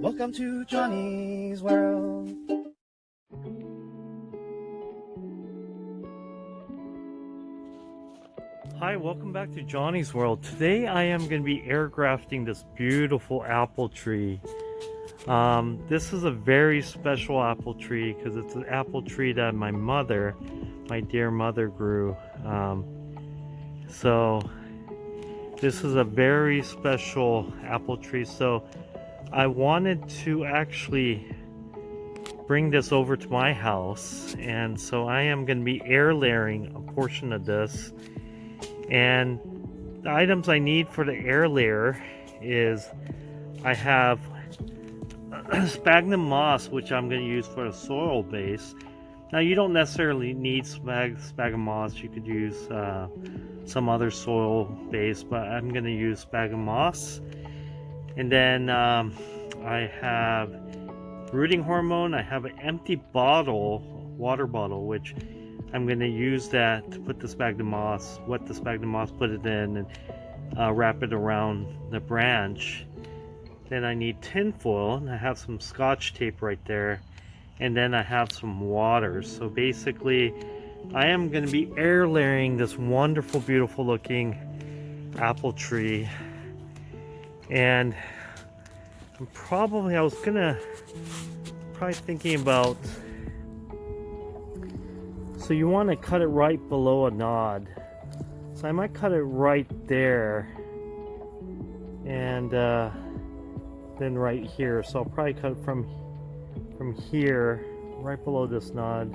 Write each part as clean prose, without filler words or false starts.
Welcome to Johnny's World. Hi, welcome back to Johnny's World. Today I am going to be air grafting this beautiful apple tree. This is a very special apple tree because it's an apple tree that my dear mother grew. So this is a very special apple tree. So I wanted to actually bring this over to my house, and so I am going to be air layering a portion of this. And the items I need for the air layer is I have sphagnum moss, which I'm going to use for a soil base. Now you don't necessarily need sphagnum moss, you could use some other soil base, but I'm going to use sphagnum moss. And then I have rooting hormone. I have an empty water bottle, which I'm going to use that to put the sphagnum moss, wet the sphagnum moss, put it in, and wrap it around the branch. Then I need tin foil, and I have some scotch tape right there. And then I have some water. So basically, I am going to be air layering this wonderful, beautiful looking apple tree. And I was probably thinking about, so you want to cut it right below a nod. So I might cut it right there, and then right here. So I'll probably cut it from here, right below this nod,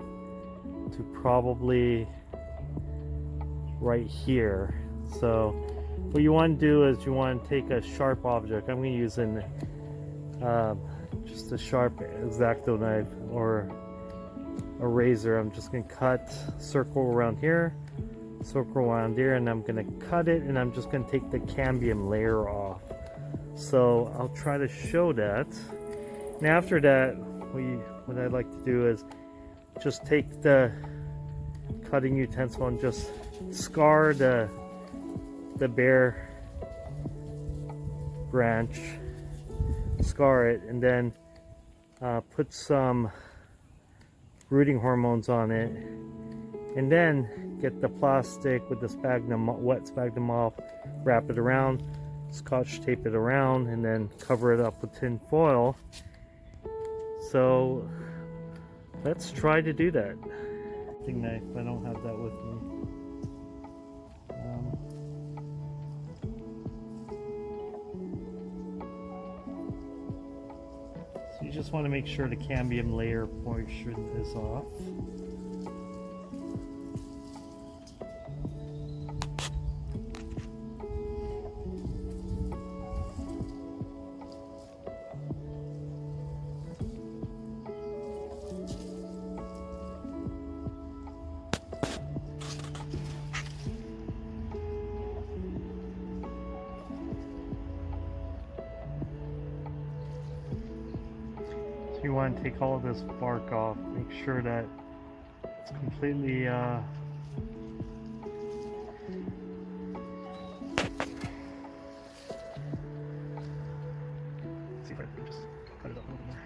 to probably right here. So what you want to do is you want to take a sharp object. I'm going to use just a sharp X-Acto knife or a razor. I'm just going to cut circle around here, circle around here, and I'm going to cut it, and I'm just going to take the cambium layer off. So I'll try to show that. And after that, what I'd like to do is just take the cutting utensil and just scar the bare branch, scar it, and then put some rooting hormones on it, and then get the plastic with the wet sphagnum moss, wrap it around, scotch tape it around, and then cover it up with tin foil. So let's try to do that. Knife, I don't have that with me. So you just want to make sure the cambium layer portion is off. So you want to take all of this bark off, make sure that it's completely see if I can just cut it up a little more.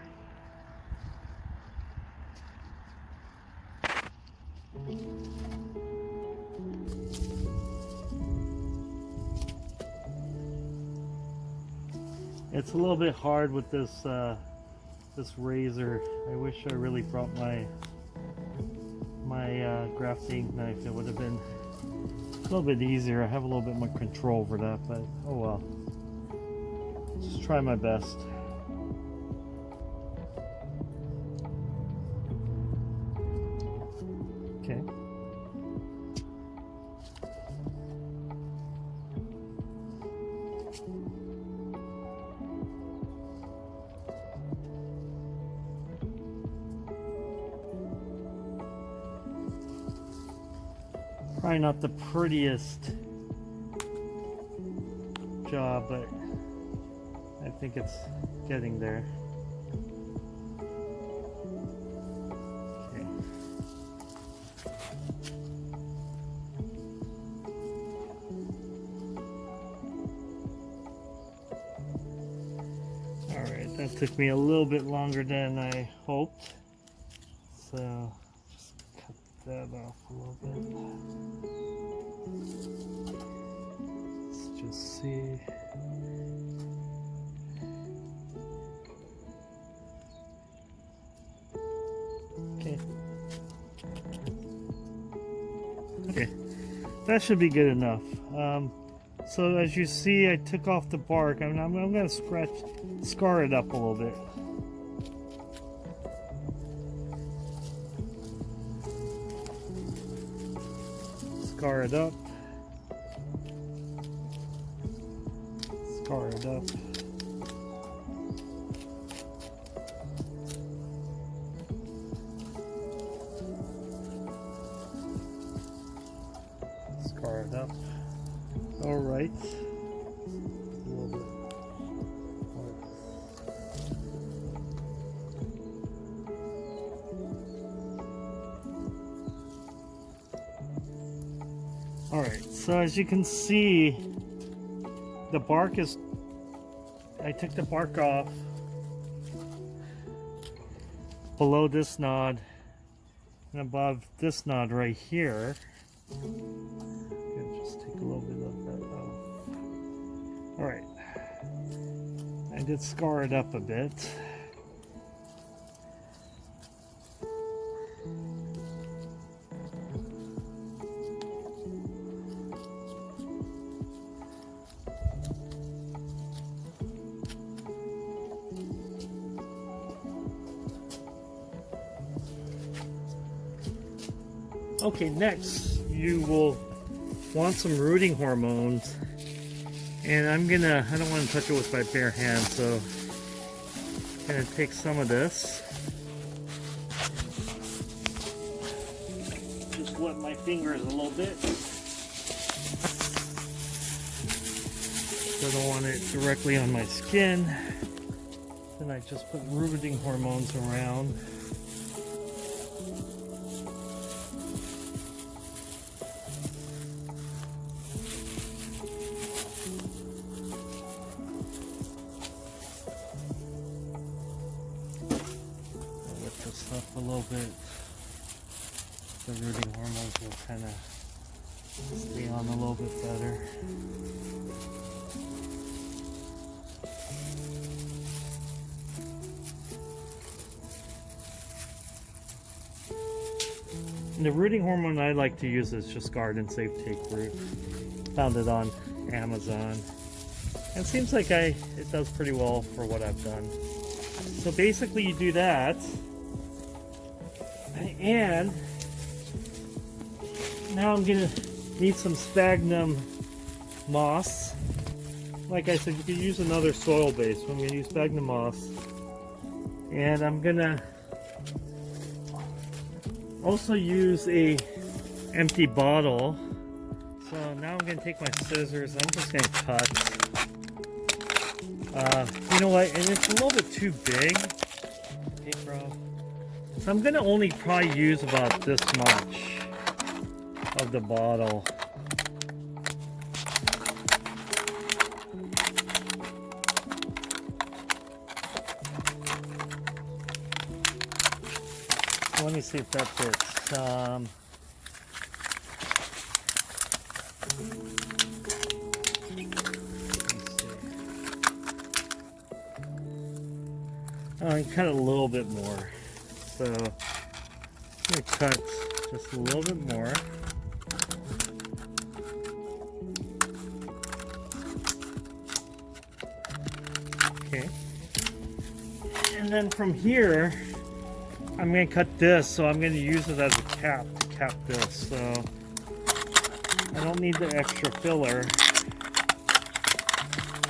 It's a little bit hard with this razor. I wish I really brought my grafting knife. It would have been a little bit easier. I have a little bit more control over that, but oh well. Just try my best. Okay. Probably not the prettiest job, but I think it's getting there. Okay. That took me a little bit longer than I hoped. So just cut that off a little bit. Let's just see. Okay. Okay, that should be good enough. So as you see, I took off the bark. I'm going to scar it up a little bit. Scar it up. Scar it up. Scar it up. All right. A little bit. All right. So as you can see, the bark is. I took the bark off below this nod and above this nod right here. Just take a little bit of that off. All right, I did scar it up a bit. Okay, next you will want some rooting hormones, and I don't want to touch it with my bare hand, so I'm going to take some of this, just wet my fingers a little bit, so I don't want it directly on my skin. Then I just put rooting hormones around. Up a little bit, the rooting hormones will kind of stay on a little bit better. And the rooting hormone I like to use is just Garden Safe Take Root. Found it on Amazon. And it seems like it does pretty well for what I've done. So basically you do that. And now I'm gonna need some sphagnum moss. Like I said, you could use another soil base. So I'm gonna use sphagnum moss, and I'm gonna also use a empty bottle. So now I'm gonna take my scissors. I'm just gonna cut. You know what? And it's a little bit too big. Hey, bro. So I'm going to only probably use about this much of the bottle. So let me see if that fits. I cut a little bit more. So I'm going to cut just a little bit more. Okay. And then from here, I'm going to cut this, so I'm going to use it as a cap to cap this. So I don't need the extra filler.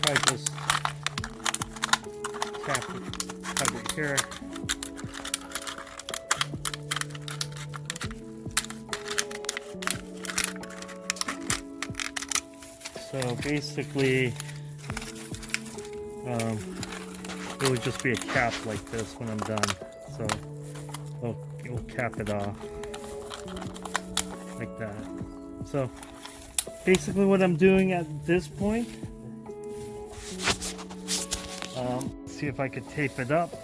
I just cut it here. So basically, it would just be a cap like this when I'm done. So it will cap it off like that. So basically what I'm doing at this point, see if I could tape it up.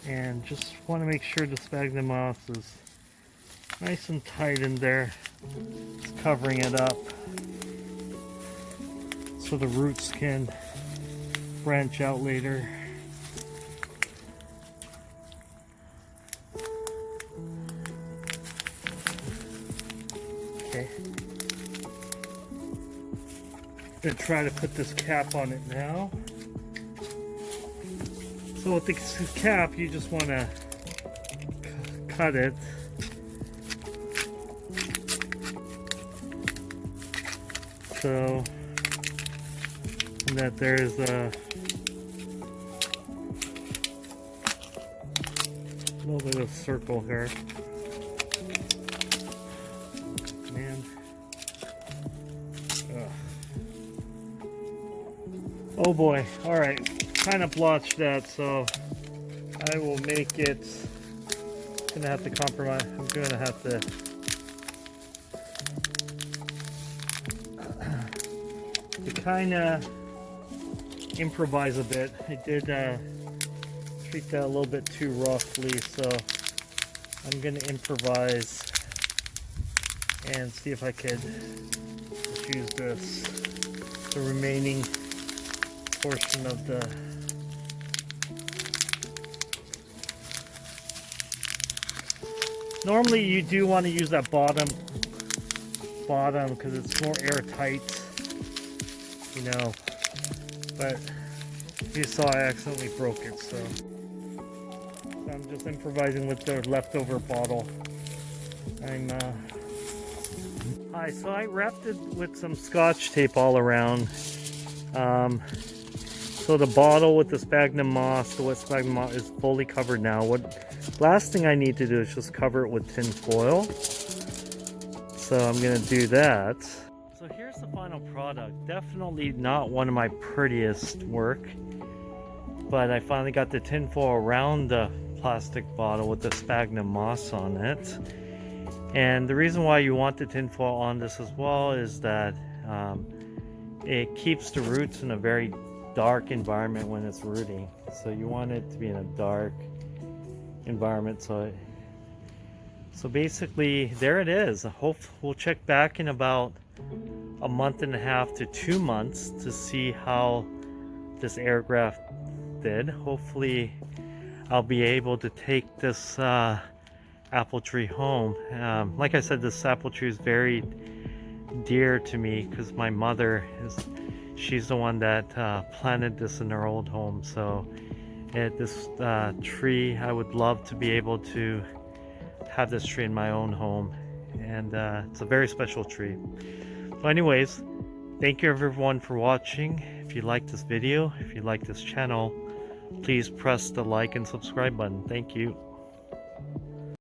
And just want to make sure the sphagnum moss is nice and tight in there. It's covering it up so the roots can branch out later. Okay. I'm going to try to put this cap on it now. So with the cap, you just want to cut it. So that there's a little bit of circle here. Man. Ugh. Oh boy. Alright. Kind of blotched that, so I will make it. Gonna have to compromise. I'm gonna have to kind of improvise a bit. I did treat that a little bit too roughly, so I'm gonna improvise and see if I could just use this, the remaining portion of the normally you do want to use that bottom because it's more airtight, you know, but you saw I accidentally broke it, so I'm just improvising with the leftover bottle. Hi, so I wrapped it with some Scotch tape all around. So the bottle with the sphagnum moss, the wet sphagnum moss, is fully covered now. Last thing I need to do is just cover it with tin foil. So I'm gonna do that. So here's the final product. Definitely not one of my prettiest work, but I finally got the tin foil around the plastic bottle with the sphagnum moss on it. And the reason why you want the tin foil on this as well is that it keeps the roots in a very dark environment when it's rooting. So you want it to be in a dark environment. So basically there it is. I hope we'll check back in about a month and a half to 2 months to see how this air graft did. Hopefully I'll be able to take this apple tree home. Like I said, this apple tree is very dear to me because my mother she's the one that planted this in her old home. So this tree, I would love to be able to have this tree in my own home, and it's a very special tree. So anyways, thank you everyone for watching. If you like this video, if you like this channel, please press the like and subscribe button. Thank you.